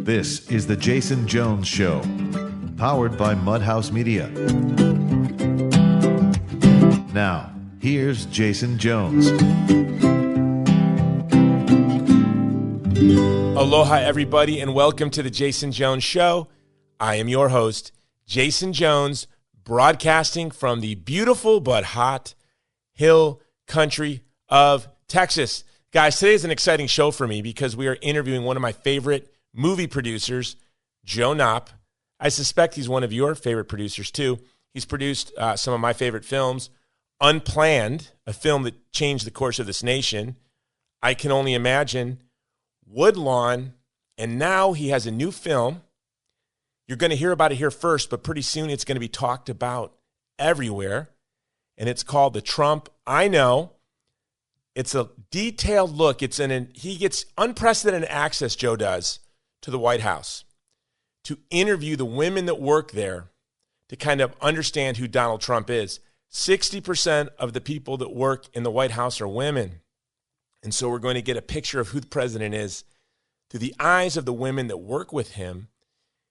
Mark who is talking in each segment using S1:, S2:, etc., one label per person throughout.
S1: This is The Jason Jones Show, powered by Mudhouse Media. Now, here's Jason Jones.
S2: Aloha, everybody, and welcome to The Jason Jones Show. I am your host, Jason Jones, broadcasting from the beautiful but hot hill country of Texas. Guys, today is an exciting show for me because we are interviewing one of my favorite movie producers, Joe Knopp. I suspect he's one of your favorite producers too. He's produced some of my favorite films. Unplanned, a film that changed the course of this nation. I Can Only Imagine, Woodlawn, and now he has a new film. You're going to hear about it here first, but pretty soon it's going to be talked about everywhere, and it's called The Trump I Know. It's a detailed look. He gets unprecedented access, Joe does, to the White House to interview the women that work there to kind of understand who Donald Trump is. 60% of the people that work in the White House are women. And so we're going to get a picture of who the president is through the eyes of the women that work with him.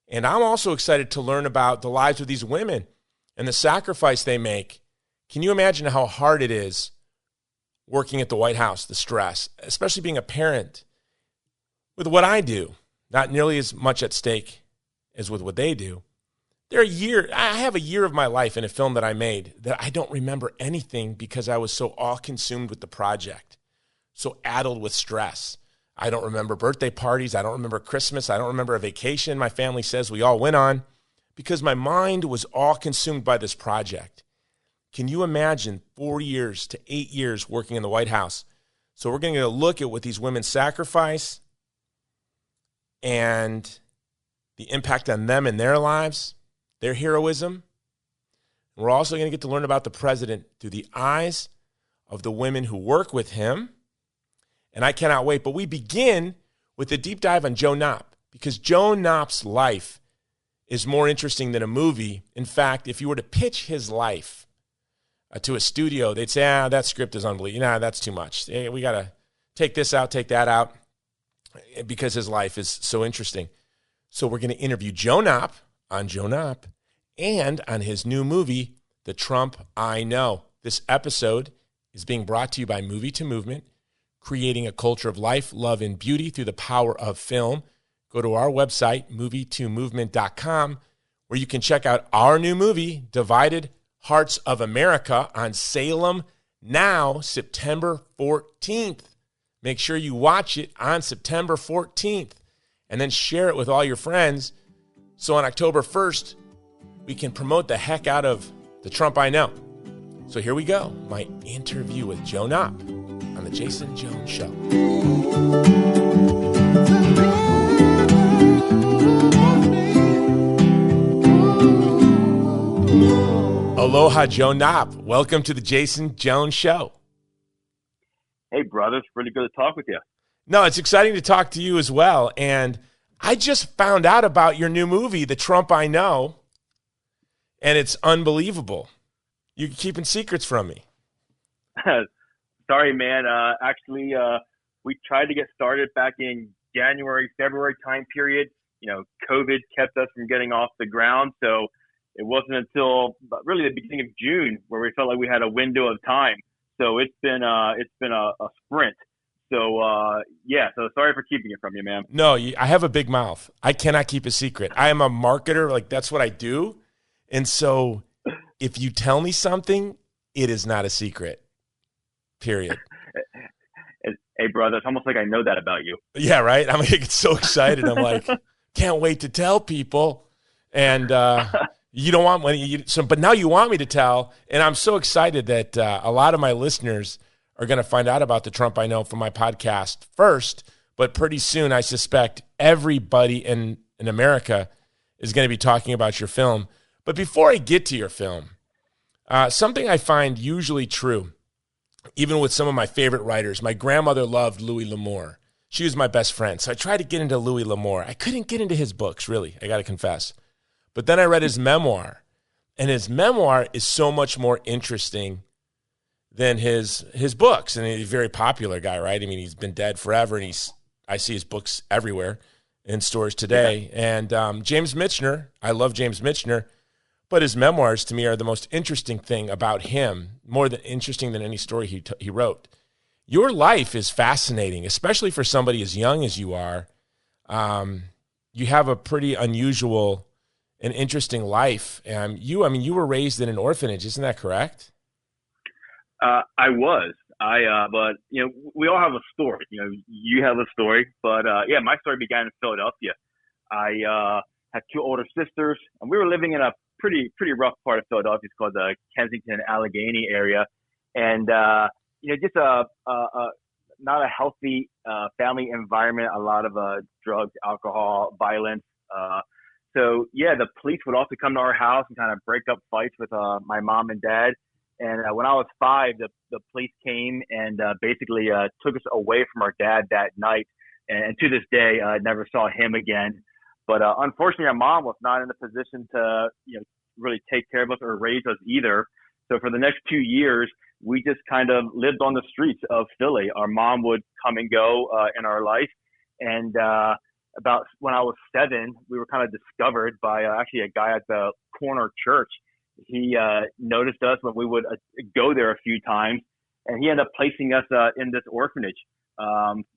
S2: And I'm also excited to learn about the lives of these women and the sacrifice they make. Can you imagine how hard it is working at the White House, the stress, especially being a parent with what I do? Not nearly as much at stake as with what they do. I have a year of my life in a film that I made that I don't remember anything because I was so all-consumed with the project, so addled with stress. I don't remember birthday parties. I don't remember Christmas. I don't remember a vacation my family says we all went on because my mind was all consumed by this project. Can you imagine 4 years to 8 years working in the White House? So we're going to look at what these women sacrifice and the impact on them and their lives, their heroism. We're also going to get to learn about the president through the eyes of the women who work with him. And I cannot wait. But we begin with a deep dive on Joe Knopp because Joe Knopp's life is more interesting than a movie. In fact, if you were to pitch his life to a studio, they'd say, that script is unbelievable. That's too much. We got to take this out, take that out, because his life is so interesting. So we're going to interview Joe Knopp on Joe Knopp and on his new movie, The Trump I Know. This episode is being brought to you by Movie to Movement, creating a culture of life, love, and beauty through the power of film. Go to our website, movie2movement.com, where you can check out our new movie, Divided Hearts of America, on Salem now, September 14th. Make sure you watch it on September 14th and then share it with all your friends so on October 1st, we can promote the heck out of The Trump I Know. So here we go, my interview with Joe Knopp on The Jason Jones Show. Aloha, Joe Knopp. Welcome to The Jason Jones Show.
S3: Hey, brother. It's really good to talk with you.
S2: No, it's exciting to talk to you as well. And I just found out about your new movie, The Trump I Know, and it's unbelievable. You're keeping secrets from me.
S3: Sorry, man. Actually, we tried to get started back in January, February time period. COVID kept us from getting off the ground. So it wasn't until really the beginning of June where we felt like we had a window of time. So it's been a sprint. So, so sorry for keeping it from you, man.
S2: No, I have a big mouth. I cannot keep a secret. I am a marketer. Like, that's what I do. And so if you tell me something, it is not a secret, period.
S3: Hey, brother, it's almost like I know that about you.
S2: Yeah, right? I'm like, so excited. I'm like, can't wait to tell people. And you don't want but now you want me to tell. And I'm so excited that a lot of my listeners are going to find out about The Trump I Know from my podcast first, but pretty soon I suspect everybody in America is going to be talking about your film. But before I get to your film, something I find usually true, even with some of my favorite writers, my grandmother loved Louis L'Amour. She was my best friend, so I tried to get into Louis L'Amour. I couldn't get into his books, really, I got to confess. But then I read his memoir, and his memoir is so much more interesting than his books. And he's a very popular guy, right? I mean, he's been dead forever, and he's I see his books everywhere in stores today. Yeah. And James Michener, I love James Michener, but his memoirs to me are the most interesting thing about him, more than interesting than any story he wrote. Your life is fascinating, especially for somebody as young as you are. You have a pretty unusual and interesting life. You were raised in an orphanage, isn't that correct?
S3: I was. But we all have a story. You have a story, but my story began in Philadelphia. I had two older sisters, and we were living in a pretty rough part of Philadelphia. It's called the Kensington Allegheny area, and just not a healthy family environment. A lot of drugs, alcohol, violence. So the police would also come to our house and kind of break up fights with my mom and dad. And when I was 5, the police came and basically took us away from our dad that night. And to this day, I never saw him again. But unfortunately, our mom was not in a position to really take care of us or raise us either. So for the next 2 years, we just kind of lived on the streets of Philly. Our mom would come and go in our life. And about when I was 7, we were kind of discovered by actually a guy at the corner church. He noticed us when we would go there a few times, and he ended up placing us in this orphanage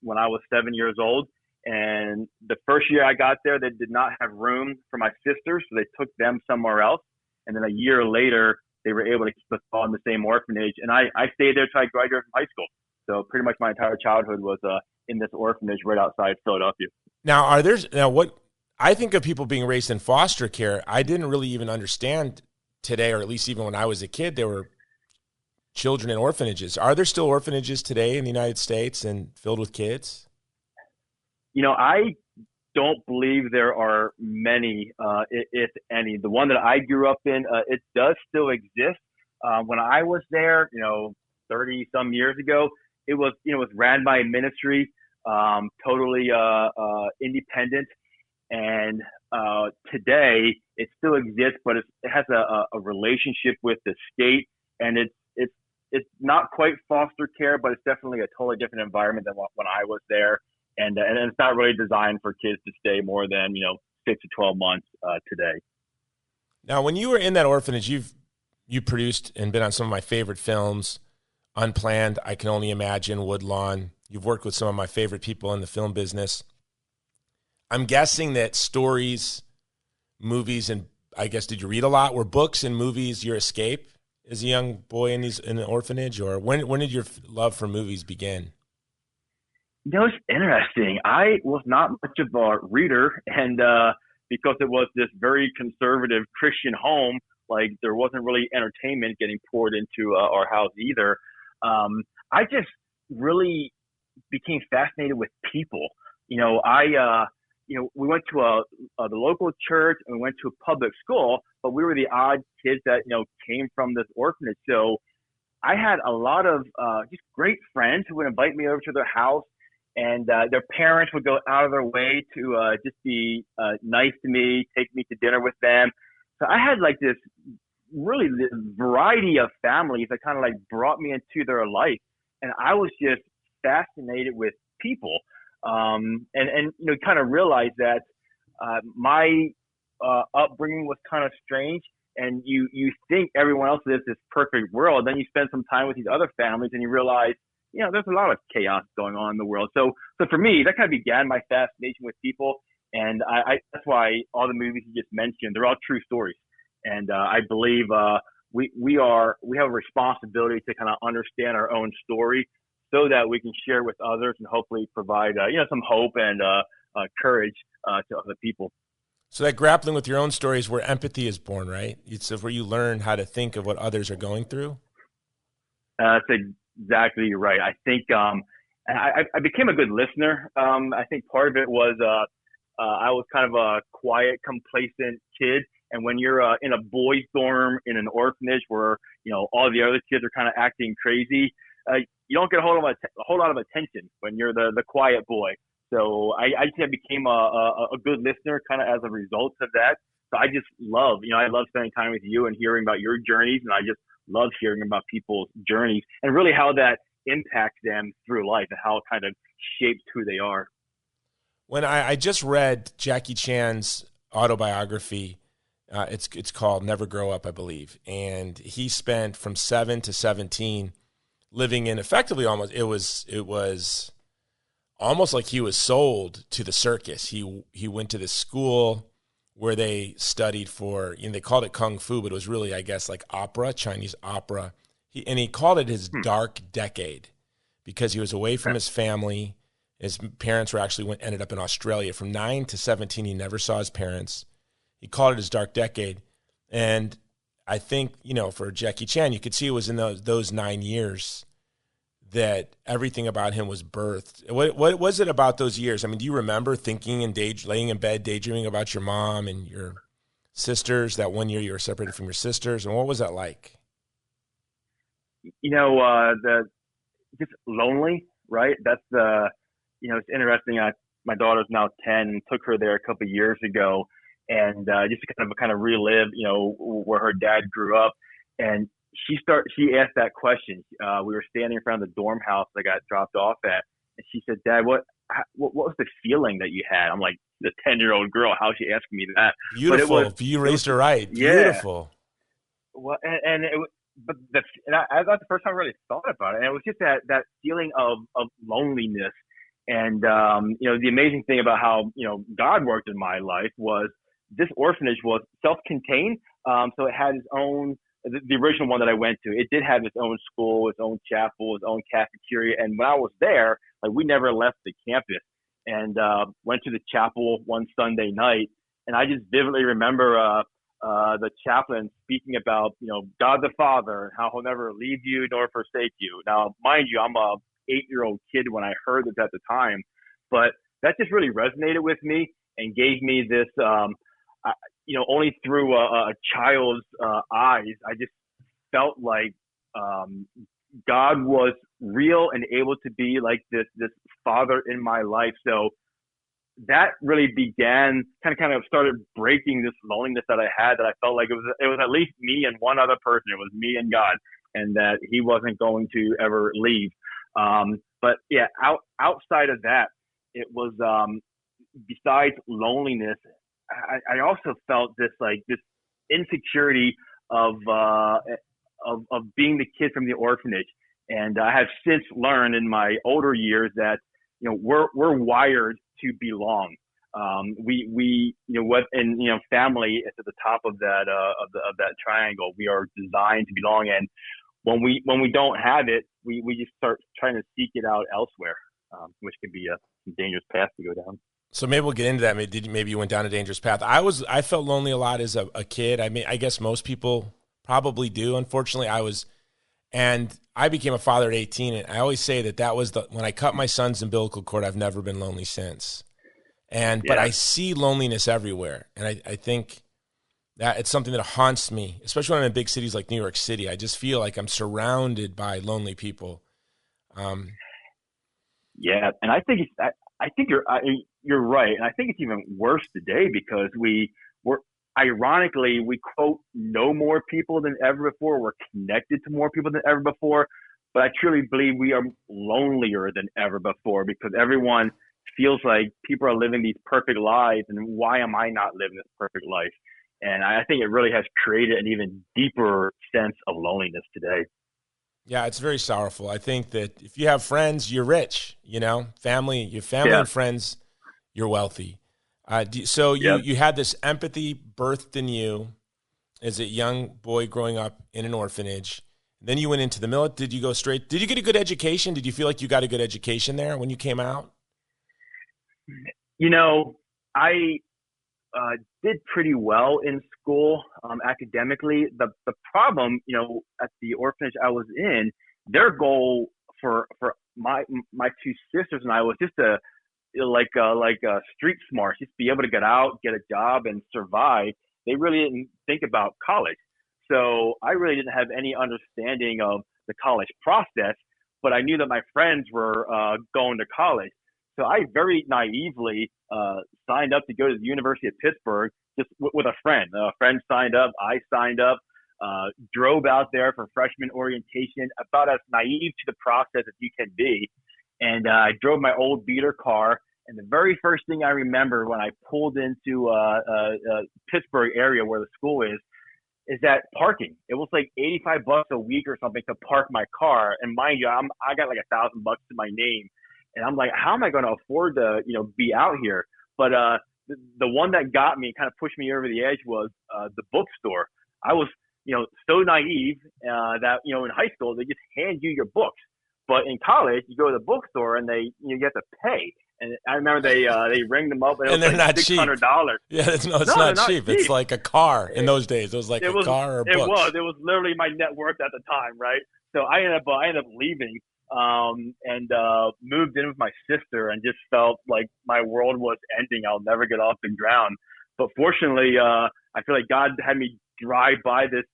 S3: when I was 7 years old. And the first year I got there, they did not have room for my sisters, so they took them somewhere else. And then a year later, they were able to keep us all in the same orphanage. And I stayed there till I graduated from high school. So pretty much my entire childhood was in this orphanage right outside Philadelphia.
S2: Now, what I think of people being raised in foster care, I didn't really even understand today, or at least even when I was a kid, there were children in orphanages. Are there still orphanages today in the United States and filled with kids?
S3: I don't believe there are many, if any. The one that I grew up in, it does still exist. When I was there, 30 some years ago, it was ran by a ministry, totally independent. And today it still exists, but it has a relationship with the state, and it's not quite foster care, but it's definitely a totally different environment than when I was there. And it's not really designed for kids to stay more than 6 to 12 months today.
S2: Now, when you were in that orphanage, you produced and been on some of my favorite films, Unplanned, I Can Only Imagine, Woodlawn. You've worked with some of my favorite people in the film business. I'm guessing that stories, movies, and I guess, did you read a lot? Were books and movies your escape as a young boy in an orphanage? Or when did your love for movies begin?
S3: It's interesting. I was not much of a reader, and because it was this very conservative Christian home, like there wasn't really entertainment getting poured into our house either. I just really became fascinated with people. We went to the local church and we went to a public school, but we were the odd kids that came from this orphanage. So I had a lot of just great friends who would invite me over to their house. And their parents would go out of their way to just be nice to me, take me to dinner with them. So I had like this variety of families that kind of like brought me into their life. And I was just fascinated with people. And kind of realized that my upbringing was kind of strange. And you think everyone else lives this perfect world. Then you spend some time with these other families and you realize, there's a lot of chaos going on in the world. So for me, that kind of began my fascination with people. And that's why all the movies you just mentioned, they're all true stories. And I believe we have a responsibility to kind of understand our own story so that we can share with others and hopefully provide, some hope and courage to other people.
S2: So that grappling with your own story is where empathy is born, right? It's where you learn how to think of what others are going through.
S3: That's exactly right. I think I became a good listener. I think part of it was I was kind of a quiet, complacent kid. And when you're in a boys' dorm in an orphanage where all the other kids are kind of acting crazy, you don't get a whole lot of attention when you're the quiet boy. So I just became a good listener kind of as a result of that. So I just love spending time with you and hearing about your journeys, and I just love hearing about people's journeys and really how that impacts them through life and how it kind of shapes who they are.
S2: When I just read Jackie Chan's autobiography, it's called Never Grow Up, I believe. And he spent from 7 to 17 living in effectively it was almost like he was sold to the circus. He went to this school where they studied for, they called it kung fu, but it was really, I guess, like opera, Chinese opera. He called it his dark decade because he was away from his family. His parents were ended up in Australia. From 9 to 17, he never saw his parents. He called it his dark decade. And I think, for Jackie Chan, you could see it was in those 9 years that everything about him was birthed. What was it about those years? I mean, do you remember thinking and laying in bed, daydreaming about your mom and your sisters, that one year you were separated from your sisters? And what was that like?
S3: Just lonely, right? That's it's interesting. My daughter's now 10, took her there a couple of years ago, and just to kind of relive, where her dad grew up. And she asked that question. We were standing in front of the dorm house I got dropped off at, and she said, "Dad, what was the feeling that you had?" I'm like, the 10-year-old girl, how's she asking me that?
S2: Beautiful. You raised her right.
S3: Yeah.
S2: Beautiful.
S3: Well, and it was, that's the first time I really thought about it. And it was just that feeling of loneliness. And, the amazing thing about how, God worked in my life was this orphanage was self-contained. So it had its own, the original one that I went to, it did have its own school, its own chapel, its own cafeteria. And when I was there, we never left the campus, and went to the chapel one Sunday night. And I just vividly remember the chaplain speaking about, God the Father and how he'll never leave you nor forsake you. Now, mind you, I'm a 8-year-old kid when I heard this at the time, but that just really resonated with me and gave me this, only through a child's eyes, I just felt like God was real and able to be like this father in my life. So that really began, kind of started breaking this loneliness that I had, that I felt like it was at least me and one other person. It was me and God, and that he wasn't going to ever leave. But yeah, outside of that, it was, besides loneliness, I also felt this insecurity of being the kid from the orphanage. And I have since learned in my older years that, we're wired to belong. Family is at the top of that triangle. We are designed to belong. And when we don't have it, we just start trying to seek it out elsewhere, which could be a dangerous path to go down.
S2: So maybe we'll get into that. Maybe you went down a dangerous path. I felt lonely a lot as a kid. I mean, I guess most people probably do. Unfortunately, and I became a father at 18. And I always say that was when I cut my son's umbilical cord. I've never been lonely since. But I see loneliness everywhere. And I think that it's something that haunts me, especially when I'm in big cities like New York City. I just feel like I'm surrounded by lonely people.
S3: Yeah. And I think you're right. And I think it's even worse today because ironically, we quote know more people than ever before. We're connected to more people than ever before. But I truly believe we are lonelier than ever before because everyone feels like people are living these perfect lives. And why am I not living this perfect life? And I think it really has created an even deeper sense of loneliness today.
S2: Yeah, it's very sorrowful. I think that if you have friends, you're rich, family and friends, you're wealthy. You had this empathy birthed in you as a young boy growing up in an orphanage. Then you went into the military. Did you get a good education? Did you feel like you got a good education there when you came out?
S3: I did pretty well in school academically. The problem, at the orphanage I was in, their goal for my two sisters and I was just street smart, just be able to get out, get a job, and survive. They really didn't think about college. So I really didn't have any understanding of the college process, but I knew that my friends were going to college. So I very naively signed up to go to the University of Pittsburgh just with a friend. A friend signed up, I signed up, drove out there for freshman orientation, about as naive to the process as you can be. And I drove my old beater car And the very first thing I remember when I pulled into Pittsburgh area where the school is that parking. It was like $85 a week or something to park my car. And mind you, I got like $1,000 to my name, and I'm like, how am I going to afford to be out here? But the one that got me, kind of pushed me over the edge, was the bookstore. I was so naive that in high school they just hand you your books, but in college you go to the bookstore and you have to pay. And I remember they ring them up, and
S2: they're
S3: like
S2: not
S3: $600.
S2: Yeah, it's not cheap. It's like a car in those days. It was like a car or books.
S3: It was literally my net worth at the time, right? So I ended up leaving and moved in with my sister, and just felt like my world was ending. I'll never get off the ground. But fortunately, I feel like God had me drive by this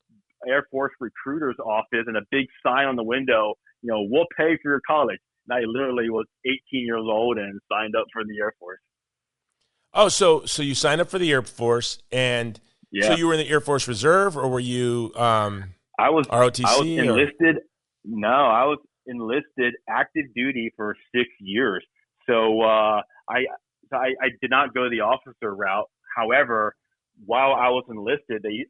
S3: Air Force recruiter's office, and a big sign on the window, we'll pay for your college. And I literally was 18 years old and signed up for the Air Force.
S2: Oh, so you signed up for the Air Force, and so you were in the Air Force Reserve, or were you ROTC?
S3: I was enlisted. No, I was enlisted active duty for 6 years. So I did not go the officer route. However, while I was enlisted, they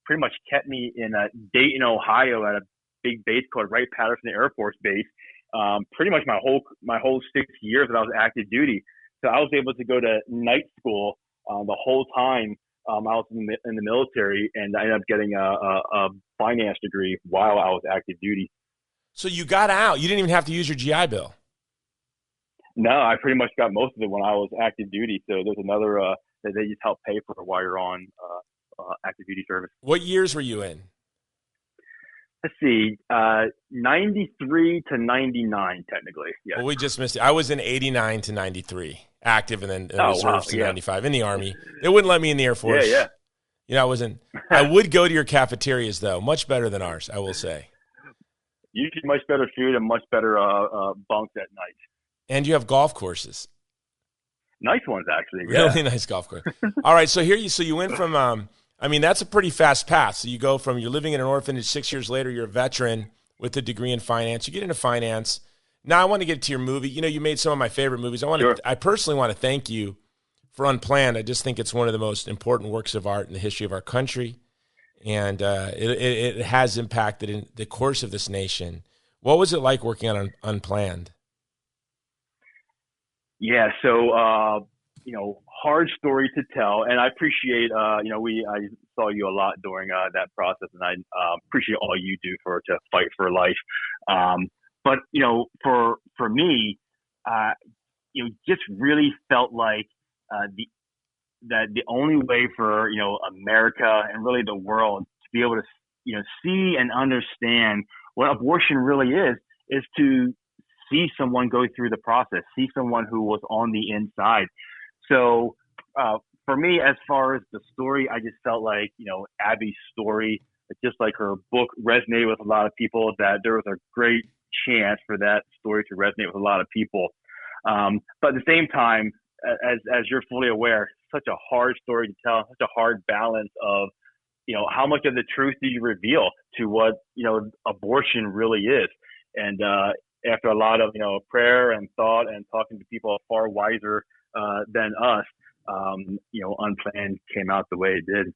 S3: pretty much kept me in Dayton, Ohio, at a big base called Wright-Patterson Air Force Base. Pretty much my whole 6 years that I was active duty. So I was able to go to night school the whole time I was in the military, and I ended up getting a finance degree while I was active duty.
S2: So you got out. You didn't even have to use your GI Bill.
S3: No, I pretty much got most of it when I was active duty. So there's another that they just help pay for while you're on active duty service.
S2: What years were you in?
S3: Let's see, 93 to 99, technically. Yes.
S2: Well, we just missed it. I was in 89 to 93, active, and then reserves to 95 in the Army. They wouldn't let me in the Air Force.
S3: Yeah.
S2: I wasn't. I would go to your cafeterias, though. Much better than ours, I will say.
S3: Usually much better food and much better bunks at night.
S2: And you have golf courses.
S3: Nice ones, actually.
S2: Really nice golf course. All right, so you went from that's a pretty fast path. So you go from you're living in an orphanage, 6 years later, you're a veteran with a degree in finance. You get into finance. Now I want to get to your movie. You made some of my favorite movies. I personally want to thank you for Unplanned. I just think it's one of the most important works of art in the history of our country. And it has impacted in the course of this nation. What was it like working on Unplanned?
S3: Yeah, so hard story to tell, and I appreciate I saw you a lot during that process, and I appreciate all you do to fight for life. But for me, just really felt like the only way for America and really the world to be able to see and understand what abortion really is to see someone go through the process, see someone who was on the inside. So for me, as far as the story, I just felt like Abby's story, just like her book, resonated with a lot of people. That there was a great chance for that story to resonate with a lot of people. But at the same time, as you're fully aware, such a hard story to tell, such a hard balance of, how much of the truth do you reveal to what, abortion really is. And after a lot of, prayer and thought and talking to people far wiser than us, Unplanned came out the way it did.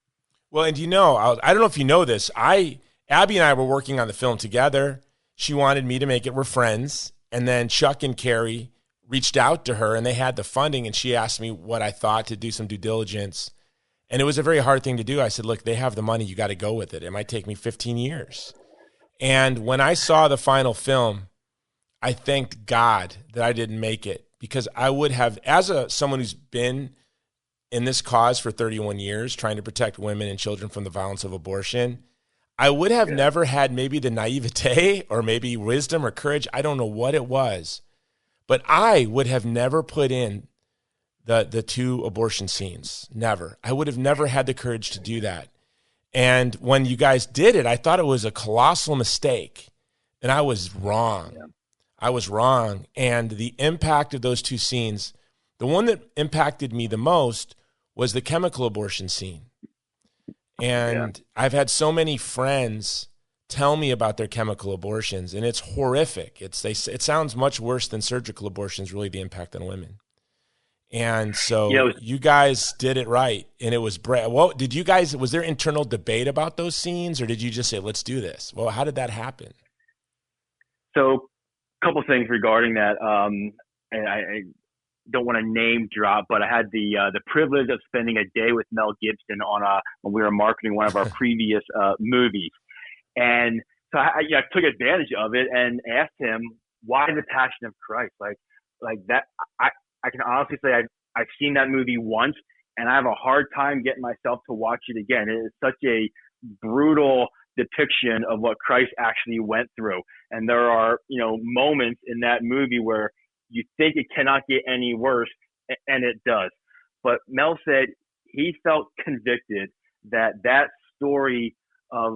S2: Well, and I don't know if you know this, Abby and I were working on the film together. She wanted me to make it. We're friends. And then Chuck and Carrie reached out to her, and they had the funding, and she asked me what I thought, to do some due diligence. And it was a very hard thing to do. I said, look, they have the money. You got to go with it. It might take me 15 years. And when I saw the final film, I thanked God that I didn't make it, because I would have, as someone who's been in this cause for 31 years, trying to protect women and children from the violence of abortion, I would have never had maybe the naivete or maybe wisdom or courage. I don't know what it was, but I would have never put in the 2 abortion scenes. Never. I would have never had the courage to do that. And when you guys did it, I thought it was a colossal mistake, and I was wrong. Yeah. I was wrong. And the impact of those 2 scenes, the one that impacted me the most was the chemical abortion scene. And I've had so many friends tell me about their chemical abortions, and it's horrific. It sounds much worse than surgical abortions, really, the impact on women. And so
S3: Yeah,
S2: you guys did it right, and it was Well, did you guys? Was there internal debate about those scenes, or did you just say, "Let's do this"? Well, how did that happen?
S3: so a couple things regarding that. And I don't want to name drop, but I had the privilege of spending a day with Mel Gibson when we were marketing one of our previous movies, and so I took advantage of it and asked him, "Why the Passion of Christ?" Like that. I can honestly say I've seen that movie once, and I have a hard time getting myself to watch it again. It is such a brutal depiction of what Christ actually went through, and there are moments in that movie where you think it cannot get any worse, and it does. But Mel said he felt convicted that story of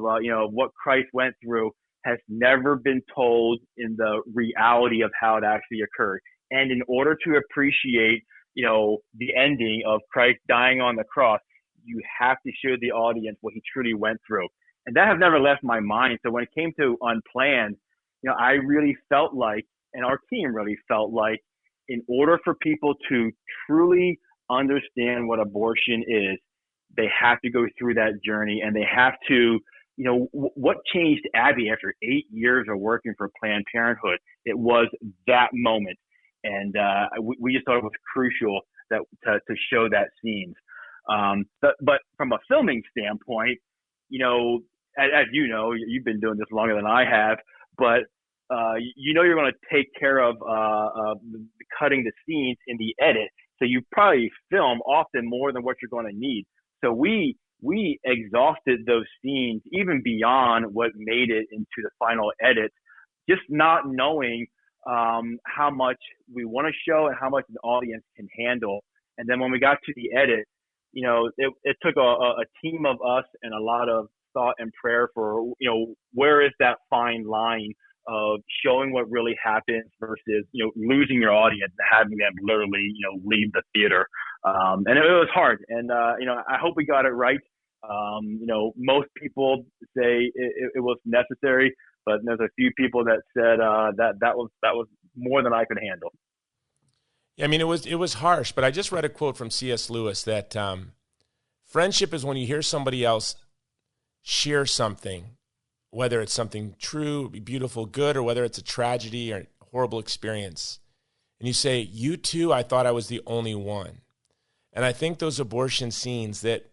S3: what Christ went through has never been told in the reality of how it actually occurred. And in order to appreciate, the ending of Christ dying on the cross, you have to show the audience what he truly went through. And that has never left my mind. So when it came to Unplanned, I really felt like, and our team really felt like, in order for people to truly understand what abortion is, they have to go through that journey, and they have to, what changed Abby after 8 years of working for Planned Parenthood? It was that moment. And we just thought it was crucial to show that scene. But from a filming standpoint, as you've been doing this longer than I have, but you're going to take care of cutting the scenes in the edit. So you probably film often more than what you're going to need. So we exhausted those scenes even beyond what made it into the final edit, just not knowing how much we want to show and how much the audience can handle. And then when we got to the edit, it took a team of us and a lot of thought and prayer for, where is that fine line of showing what really happens versus, losing your audience and having them literally, leave the theater. And it was hard. And, I hope we got it right. Most people say it was necessary, but there's a few people that said that was more than I could handle.
S2: Yeah, I mean, it was harsh, but I just read a quote from C.S. Lewis that friendship is when you hear somebody else share something, whether it's something true, beautiful, good, or whether it's a tragedy or a horrible experience. And you say, "You too, I thought I was the only one." And I think those abortion scenes that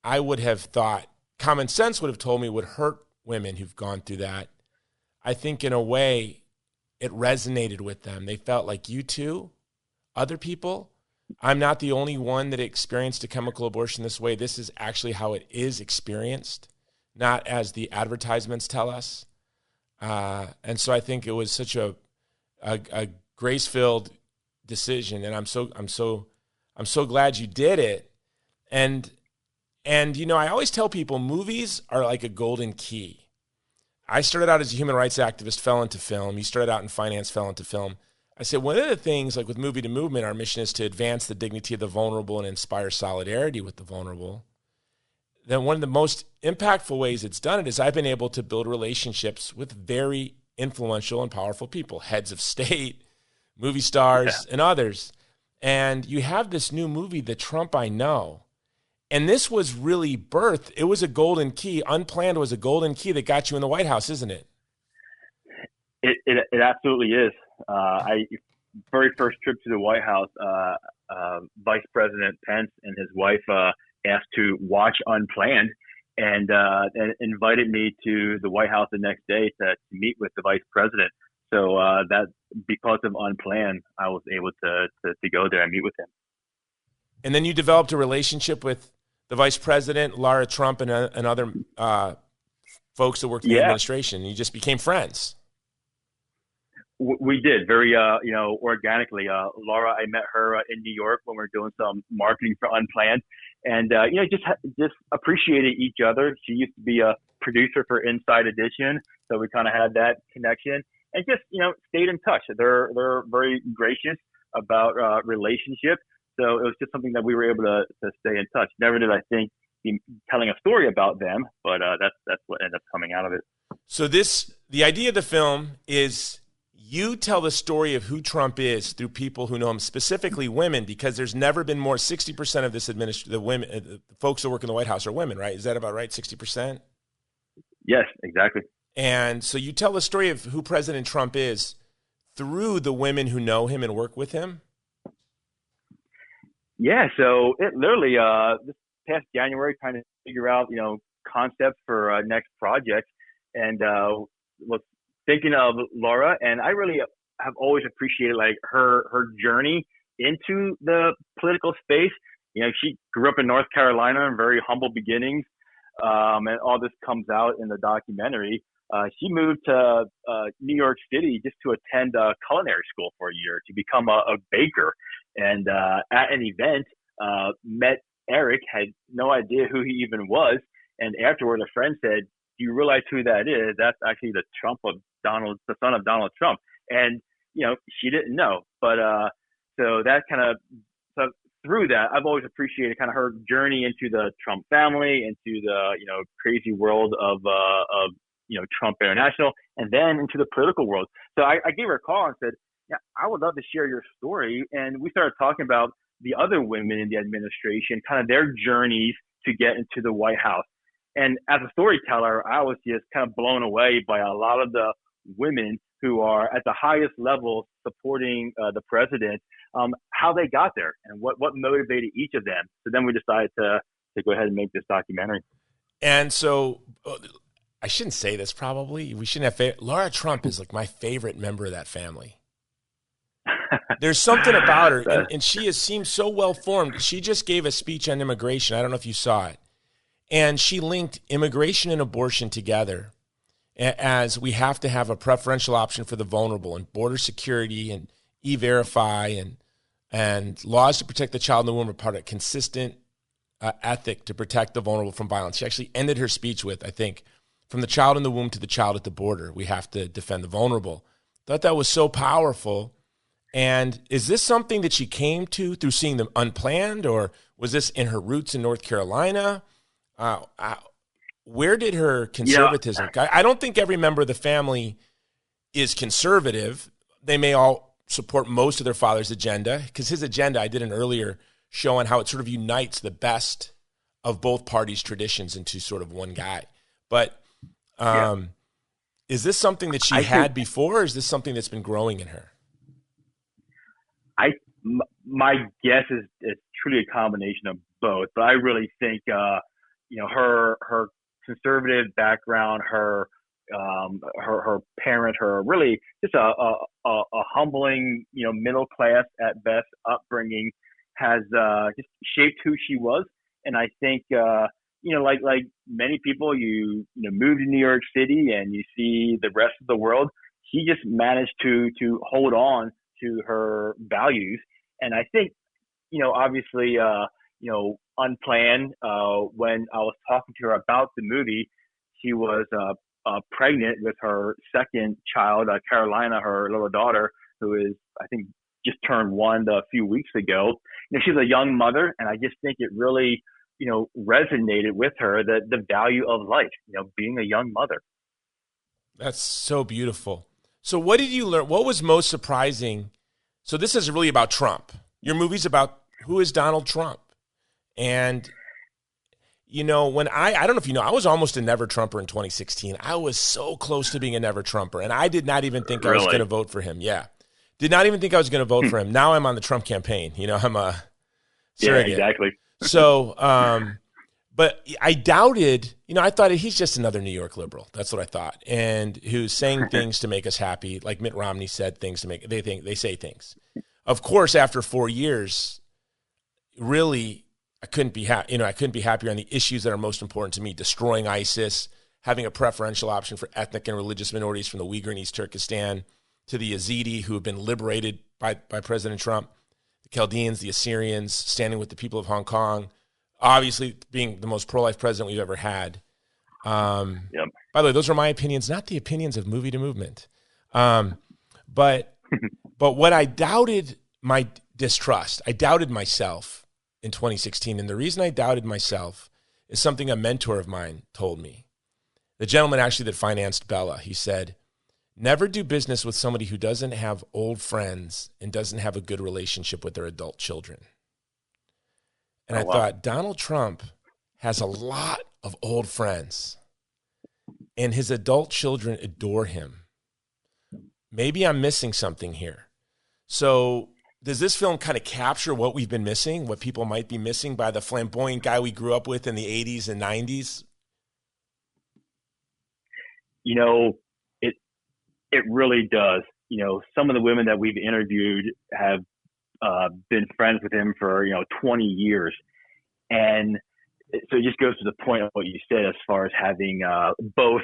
S2: I would have thought, common sense would have told me would hurt women who've gone through that, I think in a way it resonated with them. They felt like, "You too, other people, I'm not the only one that experienced a chemical abortion this way. This is actually how it is experienced, not as the advertisements tell us." And so I think it was such a grace-filled decision, and I'm so glad you did it. And I always tell people movies are like a golden key. I started out as a human rights activist, fell into film. You started out in finance, fell into film. I said, one of the things, like with Movie to Movement, our mission is to advance the dignity of the vulnerable and inspire solidarity with the vulnerable. Then one of the most impactful ways it's done it is I've been able to build relationships with very influential and powerful people, heads of state, movie stars, and others. And you have this new movie, The Trump I Know. And this was really birthed. It was a golden key. Unplanned was a golden key that got you in the White House, isn't it?
S3: It absolutely is. Very first trip to the White House, Vice President Pence and his wife asked to watch Unplanned and invited me to the White House the next day to meet with the Vice President. So that because of Unplanned, I was able to go there and meet with him.
S2: And then you developed a relationship with the Vice President, Lara Trump, and other folks that worked in the administration. You just became friends.
S3: We did very, organically. Laura, I met her in New York when we were doing some marketing for Unplanned, and just appreciated each other. She used to be a producer for Inside Edition, so we kind of had that connection, and just stayed in touch. They're very gracious about relationship, so it was just something that we were able to stay in touch. Never did I think be telling a story about them, but that's what ended up coming out of it.
S2: So the idea of the film is you tell the story of who Trump is through people who know him, specifically women, because there's never been more. 60% of this the women, the folks that work in the White House are women, right? Is that about right? 60%?
S3: Yes, exactly.
S2: And so you tell the story of who President Trump is through the women who know him and work with him.
S3: Yeah, so it literally this past January, trying to figure out concepts for next projects, and was thinking of Lara, and I really have always appreciated like her journey into the political space. She grew up in North Carolina in very humble beginnings, and all this comes out in the documentary. She moved to New York City just to attend culinary school for a year to become a baker. And at an event, met Eric, had no idea who he even was. And afterward, a friend said, "Do you realize who that is? That's actually the son of Donald Trump." And, she didn't know. But so that so through that, I've always appreciated kind of her journey into the Trump family, into the, crazy world of Trump International, and then into the political world. So I gave her a call and said, "Yeah, I would love to share your story." And we started talking about the other women in the administration, kind of their journeys to get into the White House. And as a storyteller, I was just kind of blown away by a lot of the women who are at the highest level supporting the president, how they got there and what motivated each of them. So then we decided to go ahead and make this documentary.
S2: And so I shouldn't say this probably. We shouldn't have Lara Trump is like my favorite member of that family. There's something about her, and she seems so well-formed. She just gave a speech on immigration. I don't know if you saw it. And she linked immigration and abortion together as we have to have a preferential option for the vulnerable, and border security and E-Verify and laws to protect the child and the woman are part of a consistent ethic to protect the vulnerable from violence. She actually ended her speech with, I think, from the child in the womb to the child at the border, we have to defend the vulnerable. Thought that was so powerful. And is this something that she came to through seeing them Unplanned, or was this in her roots in North Carolina? Where did her conservatism? Yeah. I don't think every member of the family is conservative. They may all support most of their father's agenda, because his agenda, I did an earlier show on how it sort of unites the best of both parties' traditions into sort of one guy. But is this something that she had before, or is this something that's been growing in her?
S3: My guess is it's truly a combination of both, but I really think her conservative background, her parent, her really just a humbling, middle class at best upbringing has just shaped who she was. And I think like many people, you move to New York City and you see the rest of the world. She just managed to hold on to her values. And I think, obviously, Unplanned, when I was talking to her about the movie, she was pregnant with her second child, Carolina, her little daughter, who is, I think, just turned 1 a few weeks ago. She's a young mother, and I just think it really, resonated with her, the value of life, being a young mother.
S2: That's so beautiful. So what did you learn? What was most surprising? So this is really about Trump. Your movie's about who is Donald Trump. And, when I don't know if you know, I was almost a never Trumper in 2016. I was so close to being a never Trumper, and I did not even think I was going to vote for him. Yeah. Did not even think I was going to vote for him. Now I'm on the Trump campaign. I'm a surrogate.
S3: Yeah, exactly.
S2: So, but I doubted, I thought he's just another New York liberal. That's what I thought. And who's saying things to make us happy. Like Mitt Romney said things to make, they say things. Of course, after 4 years, really, I couldn't be I couldn't be happier on the issues that are most important to me: destroying ISIS, having a preferential option for ethnic and religious minorities from the Uyghur in East Turkestan to the Yazidi, who have been liberated by President Trump, the Chaldeans, the Assyrians, standing with the people of Hong Kong, obviously being the most pro-life president we've ever had. By the way, those are my opinions, not the opinions of Movie to Movement. But what I doubted, my distrust, I doubted myself in 2016. And the reason I doubted myself is something a mentor of mine told me. The gentleman actually that financed Bella, he said, Never do business with somebody who doesn't have old friends and doesn't have a good relationship with their adult children. And I thought, Donald Trump has a lot of old friends, and his adult children adore him. Maybe I'm missing something here. So does this film kind of capture what we've been missing, what people might be missing by the flamboyant guy we grew up with in the 80s and 90s?
S3: You know, it really does. You know, some of the women that we've interviewed have been friends with him for, 20 years. And so it just goes to the point of what you said as far as having both,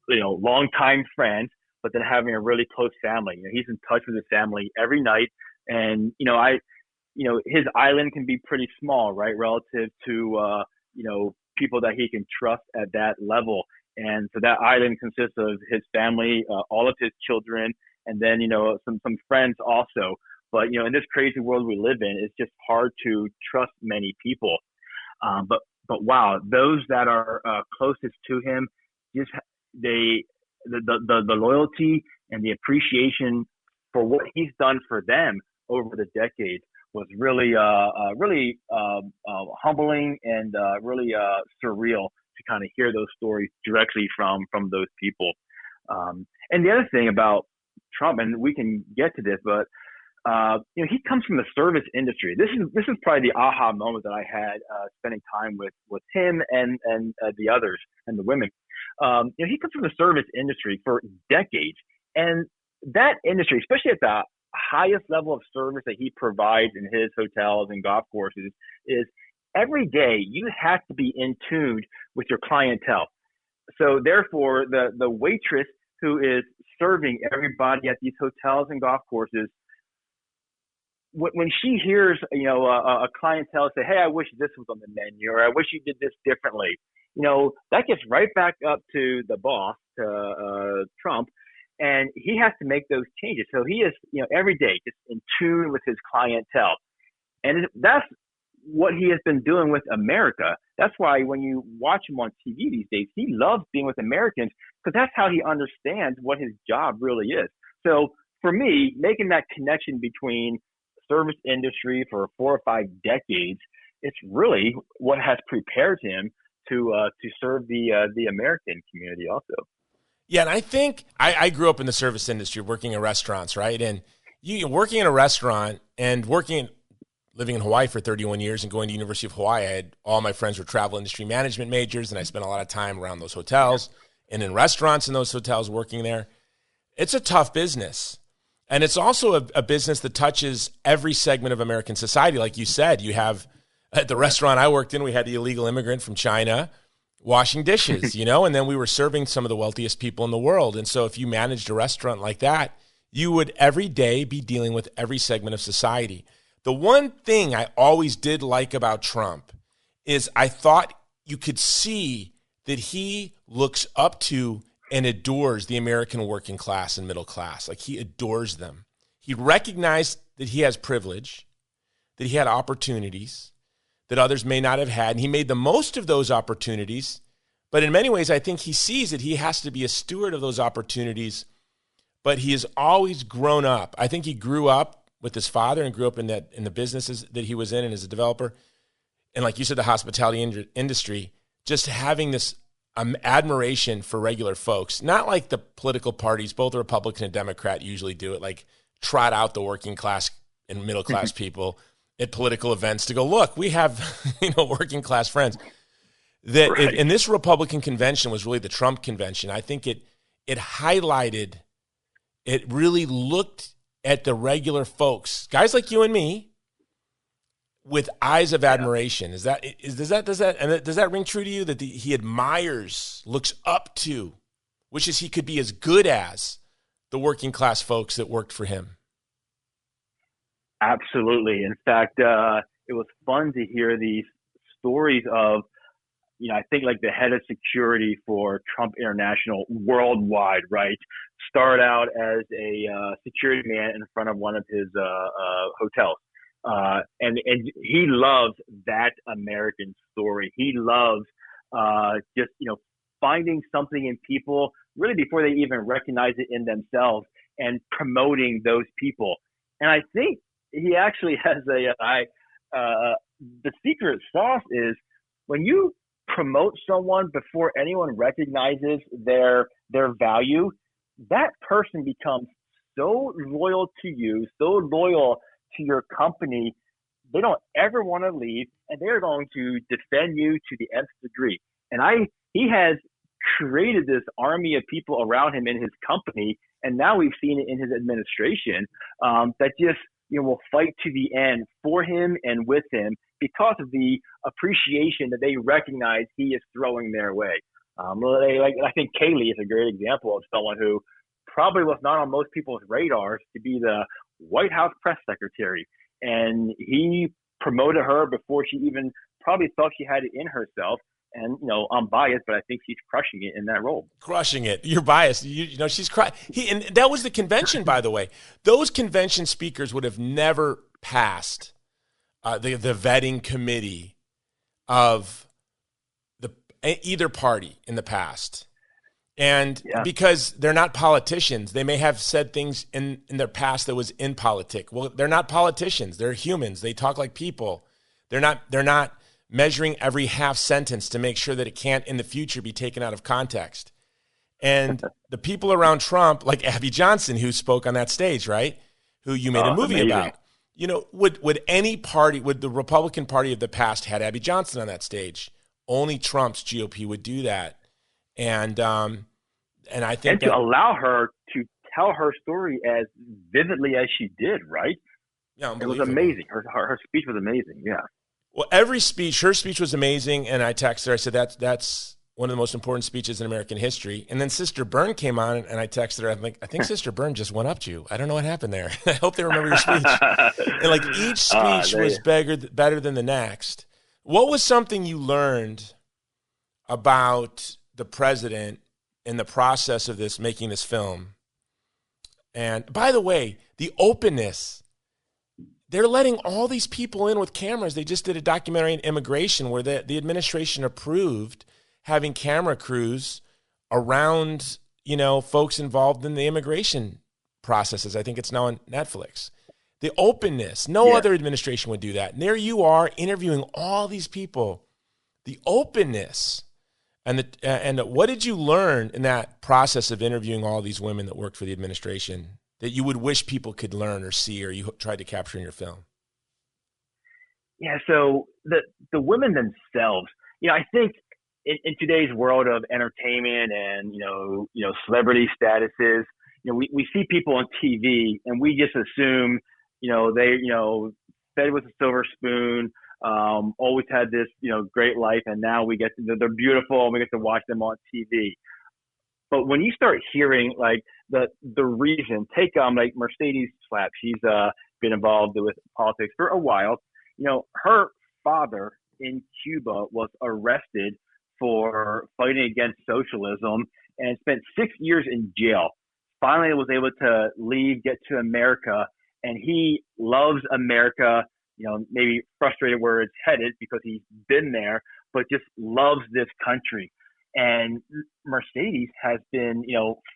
S3: longtime friends, but then having a really close family. He's in touch with his family every night. And, his island can be pretty small, right, relative to, people that he can trust at that level. And so that island consists of his family, all of his children, and then, some friends also. But, in this crazy world we live in, it's just hard to trust many people. But wow, those that are closest to him, just the loyalty and the appreciation for what he's done for them over the decades was really humbling and really surreal to kind of hear those stories directly from those people. And the other thing about Trump, and we can get to this, but he comes from the service industry. This is probably the aha moment that I had spending time with him and the others and the women. He comes from the service industry for decades, and that industry, especially at the highest level of service that he provides in his hotels and golf courses, is every day you have to be in tune with your clientele. So therefore, the waitress who is serving everybody at these hotels and golf courses, when she hears, a clientele say, "Hey, I wish this was on the menu," or "I wish you did this differently," that gets right back up to the boss, to Trump, and he has to make those changes. So he is, every day just in tune with his clientele, and that's what he has been doing with America. That's why when you watch him on TV these days, he loves being with Americans, because that's how he understands what his job really is. So for me, making that connection between service industry for 4 or 5 decades, it's really what has prepared him to serve the American community also.
S2: Yeah, and I think I grew up in the service industry, working in restaurants, right? And you working in a restaurant and living in Hawaii for 31 years and going to University of Hawaii, all my friends were travel industry management majors, and I spent a lot of time around those hotels and in restaurants in those hotels working there. It's a tough business. And it's also a business that touches every segment of American society. Like you said, you have at the restaurant I worked in, we had the illegal immigrant from China washing dishes, and then we were serving some of the wealthiest people in the world. And so if you managed a restaurant like that, you would every day be dealing with every segment of society. The one thing I always did like about Trump is I thought you could see that he looks up to and adores the American working class and middle class. Like, he adores them. He recognized that he has privilege, that he had opportunities that others may not have had, and he made the most of those opportunities. But in many ways, I think he sees that he has to be a steward of those opportunities, but he has always grown up. I think he grew up with his father and grew up in the businesses that he was in and as a developer. And like you said, the hospitality industry, just having this admiration for regular folks, not like the political parties, both the Republican and Democrat usually do it, like trot out the working class and middle class people at political events to go, look, we have, working class friends. That right. And this Republican convention was really the Trump convention. I think it highlighted, it really looked at the regular folks, guys like you and me, with eyes of admiration. Does that ring true to you, that he admires, looks up to, wishes he could be as good as the working class folks that worked for him?
S3: Absolutely. In fact, it was fun to hear these stories of, I think like the head of security for Trump International worldwide, right? Started out as a security man in front of one of his hotels. And he loves that American story. He loves just, finding something in people really before they even recognize it in themselves and promoting those people. And I think he actually has the secret sauce is when you promote someone before anyone recognizes their value, that person becomes so loyal to you, so loyal to your company, they don't ever want to leave, and they're going to defend you to the nth degree. And he has created this army of people around him in his company, and now we've seen it in his administration, that just will fight to the end for him and with him because of the appreciation that they recognize he is throwing their way. I think Kaylee is a great example of someone who probably was not on most people's radars to be the White House press secretary. And he promoted her before she even probably thought she had it in herself. And, I'm biased, but I think she's crushing it in that role.
S2: Crushing it. You're biased. She's and that was the convention, by the way. Those convention speakers would have never passed the vetting committee of either party in the past. And because they're not politicians, they may have said things in their past that was in politic. Well, they're not politicians. They're humans. They talk like people. They're not measuring every half sentence to make sure that it can't in the future be taken out of context. And the people around Trump, like Abby Johnson, who spoke on that stage, right? Who you made a movie about. Would any party, would the Republican Party of the past had Abby Johnson on that stage? Only Trump's GOP would do that. And I think
S3: to allow her to tell her story as vividly as she did, right?
S2: Yeah,
S3: it was amazing. Her speech was amazing. Yeah.
S2: Well, her speech was amazing, and I texted her. I said that's one of the most important speeches in American history. And then Sister Byrne came on, and I texted her. I'm like, I think Sister Byrne just went up to you. I don't know what happened there. I hope they remember your speech. And each speech was better than the next. What was something you learned about the president in the process of making this film? And by the way, the openness. They're letting all these people in with cameras. They just did a documentary on immigration where the administration approved having camera crews around, folks involved in the immigration processes. I think it's now on Netflix. The openness. No other administration would do that. And there you are interviewing all these people. The openness. And what did you learn in that process of interviewing all these women that worked for the administration that you would wish people could learn or see, or you tried to capture in your film?
S3: Yeah, so the women themselves, I think in today's world of entertainment and celebrity statuses, we see people on TV and we just assume they fed with a silver spoon, always had this great life, and now they're beautiful and we get to watch them on TV. But when you start hearing the reason, take Mercedes Slapp, she's been involved with politics for a while. Her father in Cuba was arrested for fighting against socialism and spent 6 years in jail. Finally was able to leave, get to America, and he loves America, maybe frustrated where it's headed because he's been there, but just loves this country. And Mercedes has been,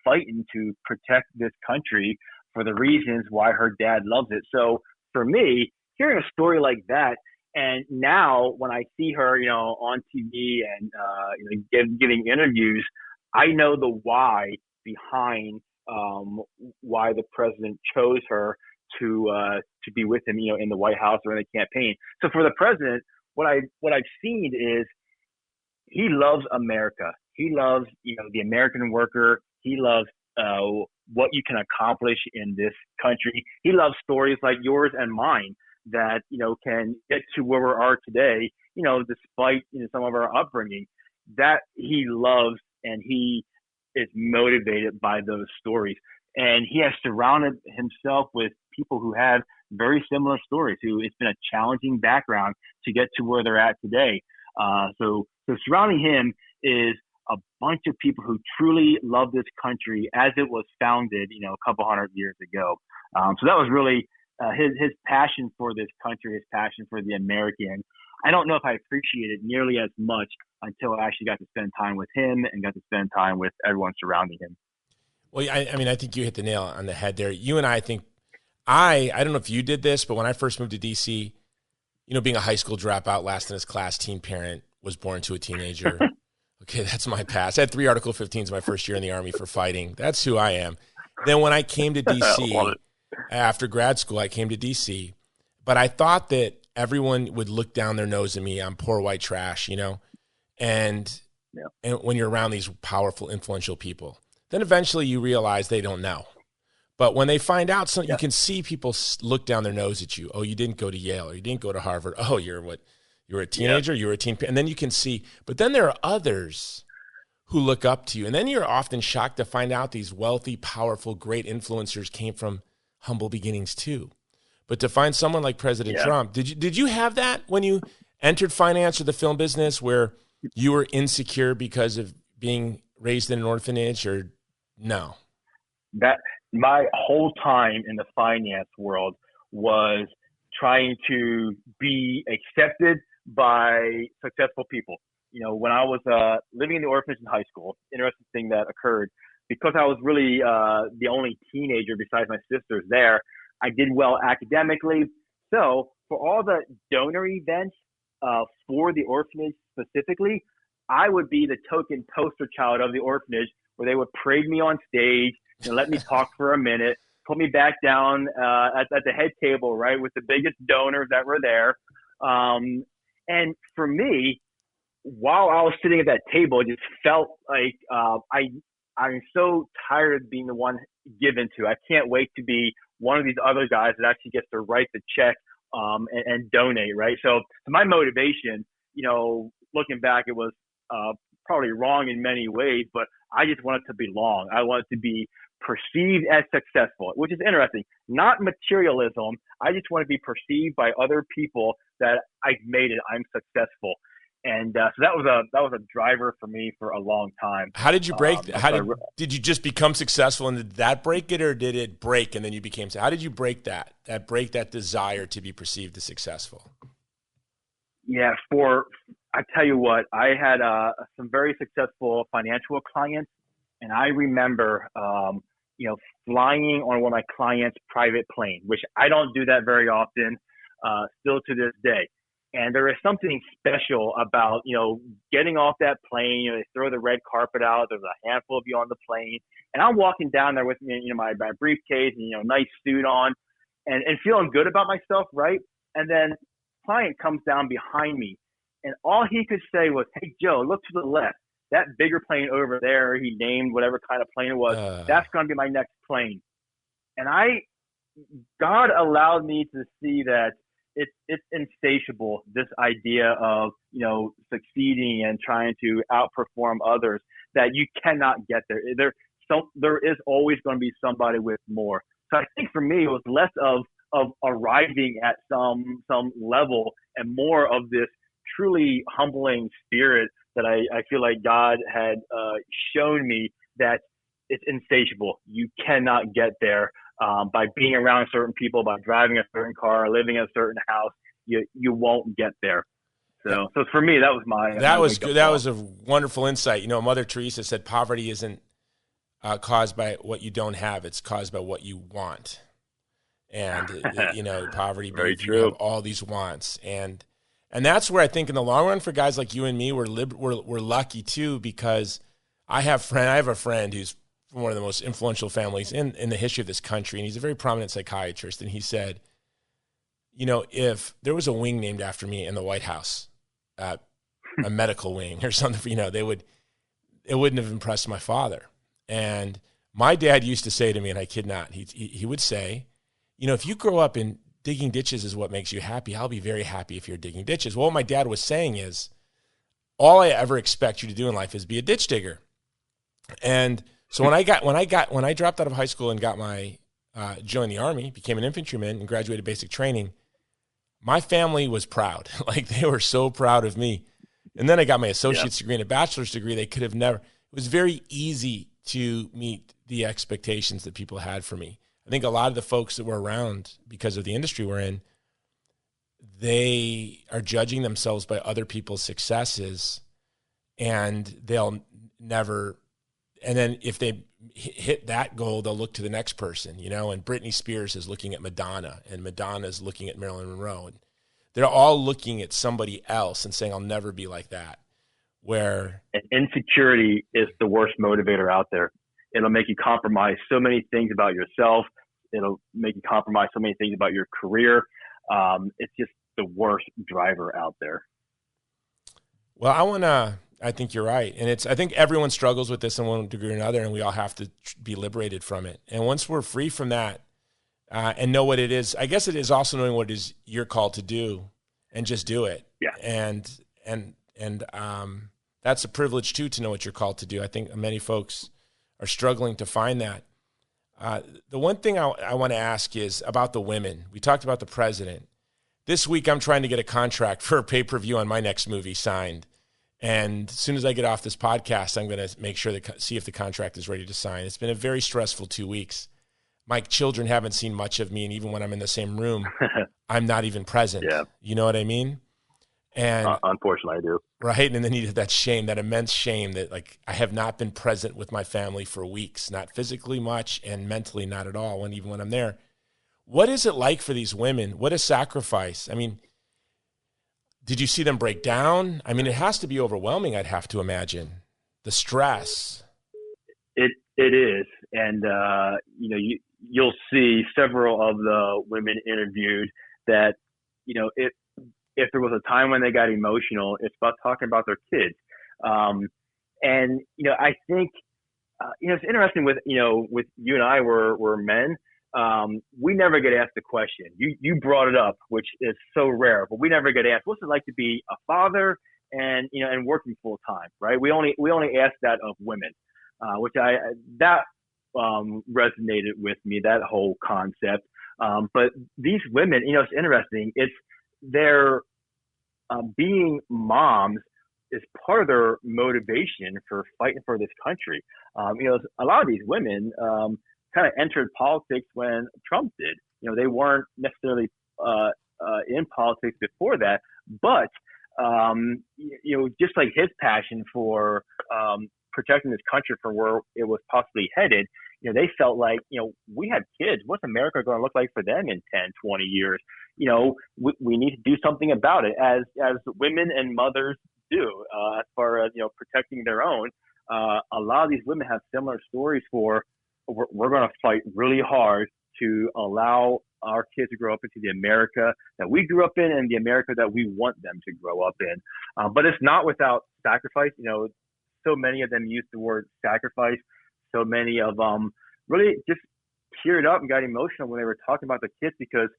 S3: fighting to protect this country for the reasons why her dad loves it. So for me, hearing a story like that, and now when I see her, on TV and, giving interviews, I know the why behind why the president chose her to be with him, in the White House or in the campaign. So for the president, what I've seen is he loves America. He loves, the American worker. He loves what you can accomplish in this country. He loves stories like yours and mine that, can get to where we are today, despite some of our upbringing. That he loves, and he is motivated by those stories. And he has surrounded himself with people who have very similar stories, who it's been a challenging background to get to where they're at today. So surrounding him is a bunch of people who truly love this country as it was founded, a couple hundred years ago. So that was really his passion for this country, his passion for the American. I don't know if I appreciate it nearly as much until I actually got to spend time with him and got to spend time with everyone surrounding him.
S2: Well, I mean, I think you hit the nail on the head there. You and I think I don't know if you did this, but when I first moved to DC, being a high school dropout, last in his class, teen parent, was born to a teenager. Okay, that's my past. I had 3 Article 15s my first year in the Army for fighting. That's who I am. Then when I came to DC, after grad school, I came to DC, but I thought that everyone would look down their nose at me. I'm poor white trash, and when you're around these powerful, influential people, then eventually you realize they don't know. But when they find out, you can see people look down their nose at you. Oh, you didn't go to Yale, or you didn't go to Harvard. Oh, you're a teenager, you were a teen. And then you can see, but then there are others who look up to you. And then you're often shocked to find out these wealthy, powerful, great influencers came from humble beginnings too. But to find someone like President Trump, did you have that when you entered finance or the film business, where you were insecure because of being raised in an orphanage, or no?
S3: That my whole time in the finance world was trying to be accepted by successful people. When I was living in the orphanage in high school, interesting thing that occurred, because I was really the only teenager besides my sisters there, I did well academically. So for all the donor events for the orphanage specifically, I would be the token poster child of the orphanage, where they would parade me on stage and let me talk for a minute, put me back down at the head table, right, with the biggest donors that were there. And for me, while I was sitting at that table, it just felt like I'm so tired of being the one given to. I can't wait to be one of these other guys that actually gets to write the check and donate, right? So my motivation, looking back, it was probably wrong in many ways, but I just wanted to belong. I wanted to be perceived as successful, which is interesting. Not materialism. I just want to be perceived by other people that I made it. I'm successful, and so that was a driver for me for a long time.
S2: How did you break? Did you just become successful, and did that break it, or did it break and then you became? How did you break that? That desire to be perceived as successful?
S3: Yeah, I tell you what, I had some very successful financial clients, and I remember, flying on one of my clients' private plane, which I don't do that very often, still to this day. And there is something special about, getting off that plane. They throw the red carpet out. There's a handful of you on the plane, and I'm walking down there with my briefcase and nice suit on, and feeling good about myself, right? And then client comes down behind me, and all he could say was, "Hey Joe, look to the left. That bigger plane over there," he named whatever kind of plane it was, "that's going to be my next plane." And God allowed me to see that it's insatiable, this idea of, succeeding and trying to outperform others, that you cannot get there. There is always going to be somebody with more. So I think for me, it was less of arriving at some level and more of this truly humbling spirit that I feel like God had shown me, that it's insatiable. You cannot get there by being around certain people, by driving a certain car, living in a certain house. You won't get there. So for me, that was
S2: that was good. That was a wonderful insight. Mother Teresa said poverty isn't caused by what you don't have; it's caused by what you want. And poverty,
S3: very
S2: means
S3: true.
S2: You have all these wants, and that's where I think in the long run for guys like you and me, we're lucky too, because I have a friend who's from one of the most influential families in the history of this country, and he's a very prominent psychiatrist. And he said, if there was a wing named after me in the White House, a medical wing or something, it wouldn't have impressed my father. And my dad used to say to me, and I kid not, he would say, if you grow up in digging ditches is what makes you happy, I'll be very happy if you're digging ditches. Well, what my dad was saying is, all I ever expect you to do in life is be a ditch digger. And so when I dropped out of high school and got joined the Army, became an infantryman and graduated basic training, my family was proud. Like, they were so proud of me. And then I got my associate's degree and a bachelor's degree. They could have never. It was very easy to meet the expectations that people had for me. I think a lot of the folks that were around because of the industry we're in, they are judging themselves by other people's successes, and they'll never, and then if they hit that goal, they'll look to the next person, and Britney Spears is looking at Madonna, and Madonna is looking at Marilyn Monroe, and they're all looking at somebody else and saying, I'll never be like that. Where
S3: and insecurity is the worst motivator out there. It'll make you compromise so many things about yourself. It'll make you compromise so many things about your career. It's just the worst driver out there.
S2: Well, I think you're right. And I think everyone struggles with this in one degree or another, and we all have to be liberated from it. And once we're free from that and know what it is, I guess it is also knowing what it is you're called to do and just do it.
S3: Yeah.
S2: And that's a privilege too, to know what you're called to do. I think many folks are struggling to find that. The one thing I want to ask is about the women. We talked about the president. This week, I'm trying to get a contract for a pay-per-view on my next movie signed. And as soon as I get off this podcast, I'm going to make sure to see if the contract is ready to sign. It's been a very stressful 2 weeks. My children haven't seen much of me, and even when I'm in the same room, I'm not even present.
S3: Yeah.
S2: You know what I mean? And
S3: unfortunately, I do.
S2: Right, and then you have that shame, that immense shame that I have not been present with my family for weeks, not physically much and mentally not at all, even when I'm there. What is it like for these women? What a sacrifice. I mean, did you see them break down? I mean, it has to be overwhelming, I'd have to imagine. The stress.
S3: It is, and you'll see several of the women interviewed that if there was a time when they got emotional, it's about talking about their kids. I think it's interesting with you and I were men. We never get asked the question. You brought it up, which is so rare, but we never get asked, what's it like to be a father and working full time, right? We only ask that of women, which resonated with me, that whole concept. But these women, it's interesting. It's their being moms is part of their motivation for fighting for this country. A lot of these women kind of entered politics when Trump did. They weren't necessarily in politics before that, but just like his passion for protecting this country from where it was possibly headed, they felt like, we have kids. What's America going to look like for them in 10, 20 years? We need to do something about it, as women and mothers do, as far as, protecting their own. A lot of these women have similar stories for, we're going to fight really hard to allow our kids to grow up into the America that we grew up in and the America that we want them to grow up in. But it's not without sacrifice. So many of them use the word sacrifice. So many of them really just teared up and got emotional when they were talking about the kids, because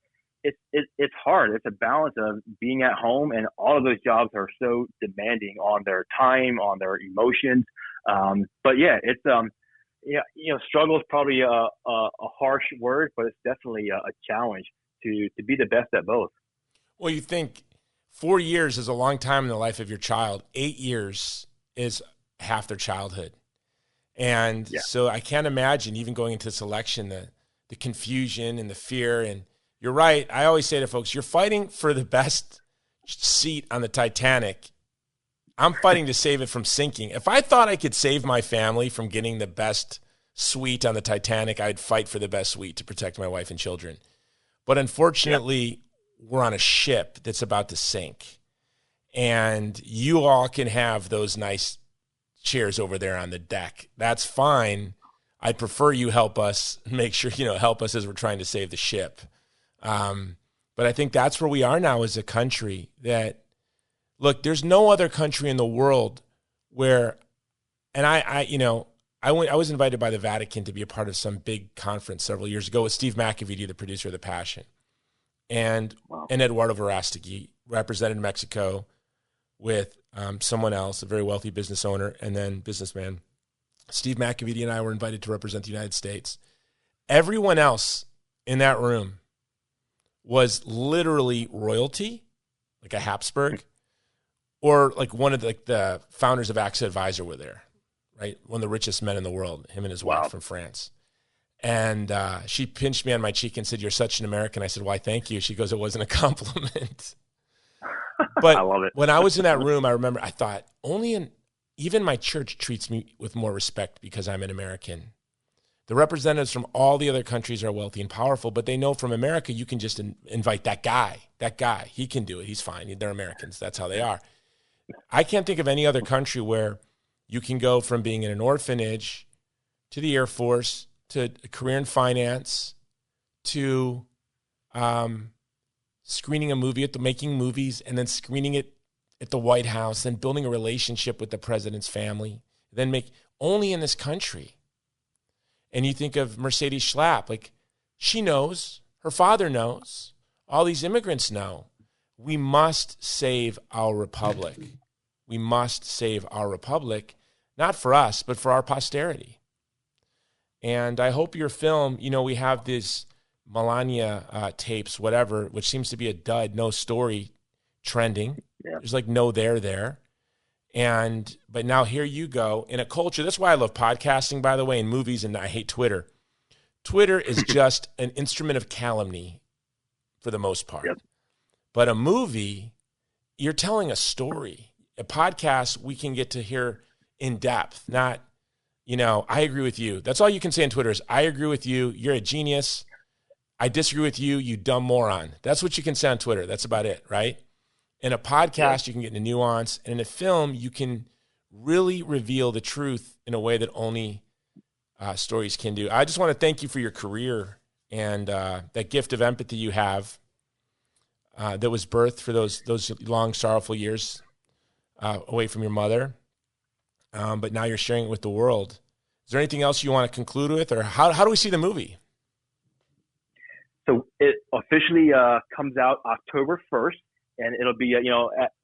S3: it's hard. It's a balance of being at home, and all of those jobs are so demanding on their time, on their emotions. But yeah, it's struggle is probably a harsh word, but it's definitely a challenge to be the best at both.
S2: Well, you think 4 years is a long time in the life of your child. 8 years is half their childhood. And so I can't imagine even going into this election, the confusion and the fear. And you're right. I always say to folks, you're fighting for the best seat on the Titanic. I'm fighting to save it from sinking. If I thought I could save my family from getting the best suite on the Titanic, I'd fight for the best suite to protect my wife and children. But unfortunately, we're on a ship that's about to sink. And you all can have those nice chairs over there on the deck. That's fine. I'd prefer you help us make sure, help us as we're trying to save the ship. But I think that's where we are now as a country. That, look, there's no other country in the world where, and I was invited by the Vatican to be a part of some big conference several years ago with Steve McAvity, the producer of The Passion, and Eduardo Verástegui represented Mexico with someone else, a very wealthy business owner and then businessman. Steve McAvity and I were invited to represent the United States. Everyone else in that room was literally royalty, like a Habsburg, or like one of the founders of AXA Advisor were there, right? One of the richest men in the world, him and his wife from France. And she pinched me on my cheek and said, "You're such an American." I said, "Why, thank you." She goes, "It wasn't a compliment." But
S3: I love it.
S2: when I was in that room, I remember I thought, even my church treats me with more respect because I'm an American. The representatives from all the other countries are wealthy and powerful, but they know from America, you can just invite that guy. He can do it. He's fine. They're Americans. That's how they are. I can't think of any other country where you can go from being in an orphanage to the Air Force to a career in finance to screening a movie making movies and then screening it at the White House, then building a relationship with the president's family, then only in this country. And you think of Mercedes Schlapp, like she knows, her father knows, all these immigrants know. We must save our republic. We must save our republic, not for us, but for our posterity. And I hope your film, we have this Melania tapes, whatever, which seems to be a dud, no story trending. Yeah. There's like no there. But now here you go in a culture. That's why I love podcasting, by the way, and movies, and I hate Twitter. Twitter is just an instrument of calumny for the most part. Yep. But a movie, you're telling a story. A podcast, we can get to hear in depth, not, I agree with you. That's all you can say on Twitter is, I agree with you. You're a genius. I disagree with you, you dumb moron. That's what you can say on Twitter. That's about it, right? In a podcast, you can get into nuance. And in a film, you can really reveal the truth in a way that only stories can do. I just want to thank you for your career and that gift of empathy you have that was birthed for those long, sorrowful years away from your mother. But now you're sharing it with the world. Is there anything else you want to conclude with? Or how do we see the movie?
S3: So it officially comes out October 1st. And it'll be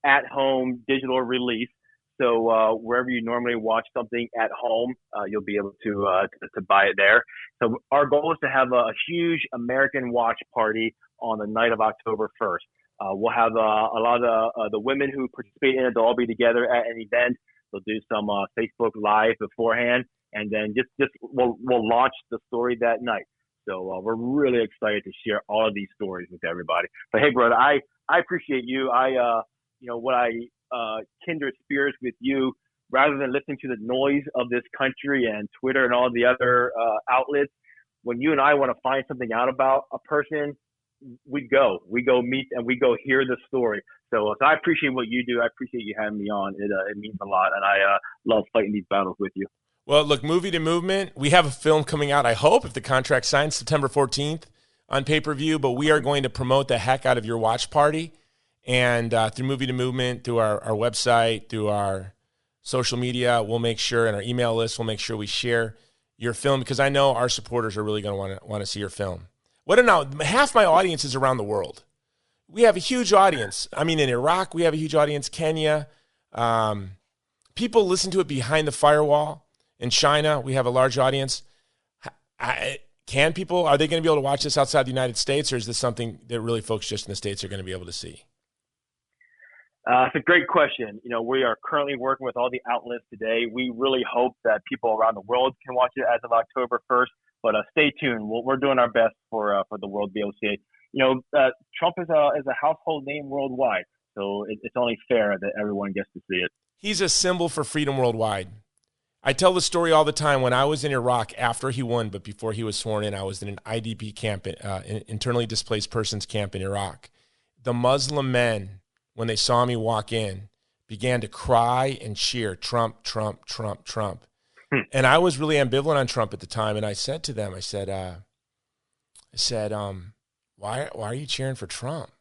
S3: at home digital release. So wherever you normally watch something at home, you'll be able to buy it there. So our goal is to have a huge American watch party on the night of October 1st. We'll have a lot of the women who participate in it. They'll all be together at an event. They'll do some Facebook Live beforehand, and then we'll launch the story that night. So we're really excited to share all of these stories with everybody. But hey, brother, I appreciate you. Kindred spirits with you, rather than listening to the noise of this country and Twitter and all the other outlets. When you and I want to find something out about a person, we go meet and we go hear the story. So I appreciate what you do. I appreciate you having me on. It means a lot, and I love fighting these battles with you.
S2: Well, look, Movie to Movement, we have a film coming out, I hope, if the contract's signed, September 14th on pay-per-view, but we are going to promote the heck out of your watch party. And through Movie to Movement, through our website, through our social media, we'll make sure, and our email list, we'll make sure we share your film, because I know our supporters are really going to want to see your film. Half my audience is around the world. We have a huge audience. I mean, in Iraq, we have a huge audience. Kenya. People listen to it behind the firewall. In China, we have a large audience. Are they going to be able to watch this outside the United States, or is this something that really folks just in the States are going to be able to see?
S3: It's a great question. We are currently working with all the outlets today. We really hope that people around the world can watch it as of October 1st, but stay tuned. We're doing our best for the world to be able to see it. Trump is a household name worldwide, so it's only fair that everyone gets to see it.
S2: He's a symbol for freedom worldwide. I tell the story all the time. When I was in Iraq after he won, but before he was sworn in, I was in an IDP camp, an internally displaced persons camp in Iraq. The Muslim men, when they saw me walk in, began to cry and cheer, Trump, Trump, Trump, Trump. And I was really ambivalent on Trump at the time. And I said to them, why are you cheering for Trump?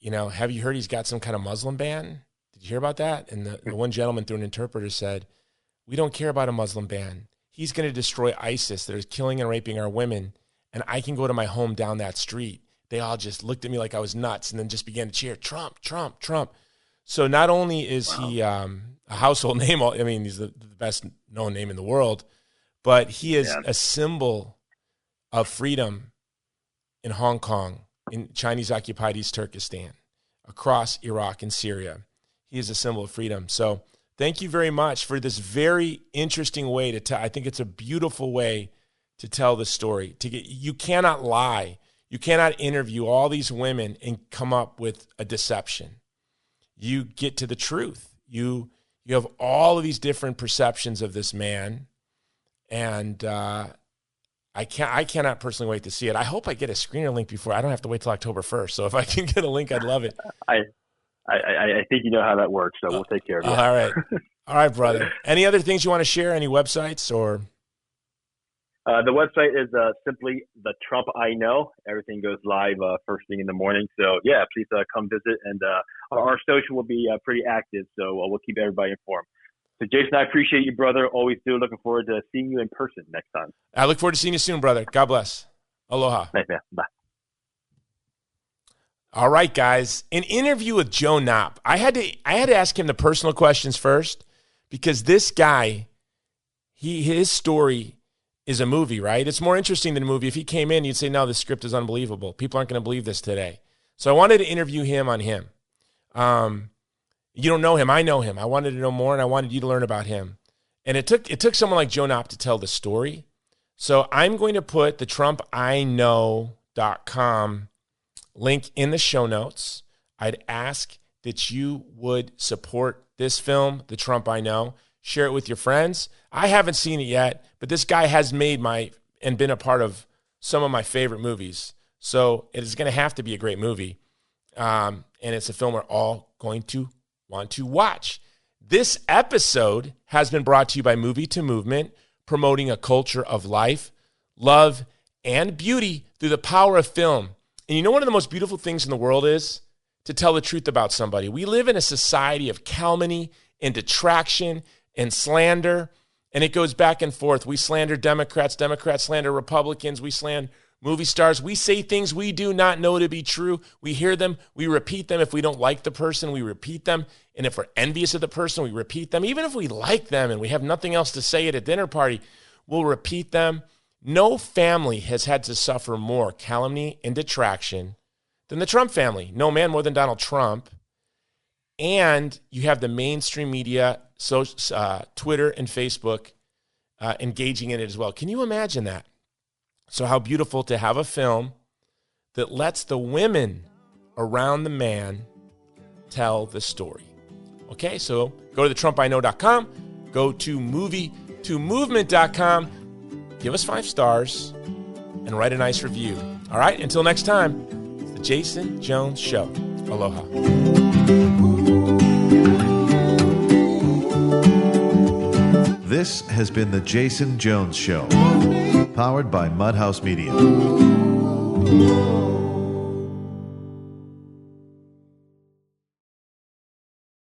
S2: Have you heard he's got some kind of Muslim ban? Did you hear about that? And the one gentleman through an interpreter said, we don't care about a Muslim ban. He's going to destroy ISIS that is killing and raping our women, and I can go to my home down that street. They all just looked at me like I was nuts and then just began to cheer, Trump, Trump, Trump. So not only is he a household name, I mean, he's the best known name in the world, but he is a symbol of freedom in Hong Kong, in Chinese-occupied East Turkestan, across Iraq and Syria. He is a symbol of freedom. So thank you very much for this very interesting way I think it's a beautiful way to tell the story. You cannot lie. You cannot interview all these women and come up with a deception. You get to the truth. You have all of these different perceptions of this man, and I cannot personally wait to see it. I hope I get a screener link before. I don't have to wait till October 1st. So if I can get a link, I'd love it.
S3: I think you know how that works, so we'll take care of it.
S2: All right. All right, brother. Any other things you want to share? Any websites or?
S3: The website is simply The Trump I Know. Everything goes live first thing in the morning. So, yeah, please come visit. And our social will be pretty active, so we'll keep everybody informed. So, Jason, I appreciate you, brother. Always do. Looking forward to seeing you in person next time.
S2: I look forward to seeing you soon, brother. God bless. Aloha.
S3: Thanks, man. Bye.
S2: All right, guys. An interview with Joe Knopp. I had to ask him the personal questions first because this guy, his story is a movie, right? It's more interesting than a movie. If he came in, you'd say, no, this script is unbelievable. People aren't going to believe this today. So I wanted to interview him on him. You don't know him. I know him. I wanted to know more, and I wanted you to learn about him. And it took someone like Joe Knopp to tell the story. So I'm going to put the TrumpIKnow.com link in the show notes. I'd ask that you would support this film, The Trump I Know. Share it with your friends. I haven't seen it yet, but this guy has made and been a part of some of my favorite movies. So it is going to have to be a great movie. And it's a film we're all going to want to watch. This episode has been brought to you by Movie to Movement, promoting a culture of life, love, and beauty through the power of film. And you know one of the most beautiful things in the world is to tell the truth about somebody. We live in a society of calumny and detraction and slander, and it goes back and forth. We slander Democrats. Democrats slander Republicans. We slander movie stars. We say things we do not know to be true. We hear them. We repeat them. If we don't like the person, we repeat them. And if we're envious of the person, we repeat them. Even if we like them and we have nothing else to say at a dinner party, we'll repeat them. No family has had to suffer more calumny and detraction than the Trump family. No man more than Donald Trump. And you have the mainstream media, Twitter and Facebook, engaging in it as well. Can you imagine that? So how beautiful to have a film that lets the women around the man tell the story. Okay, so go to theTrumpIKnow.com, go to movie2movement.com, give us 5 stars, and write a nice review. All right, until next time, it's the Jason Jones Show. Aloha.
S1: This has been the Jason Jones Show, powered by Mudhouse Media.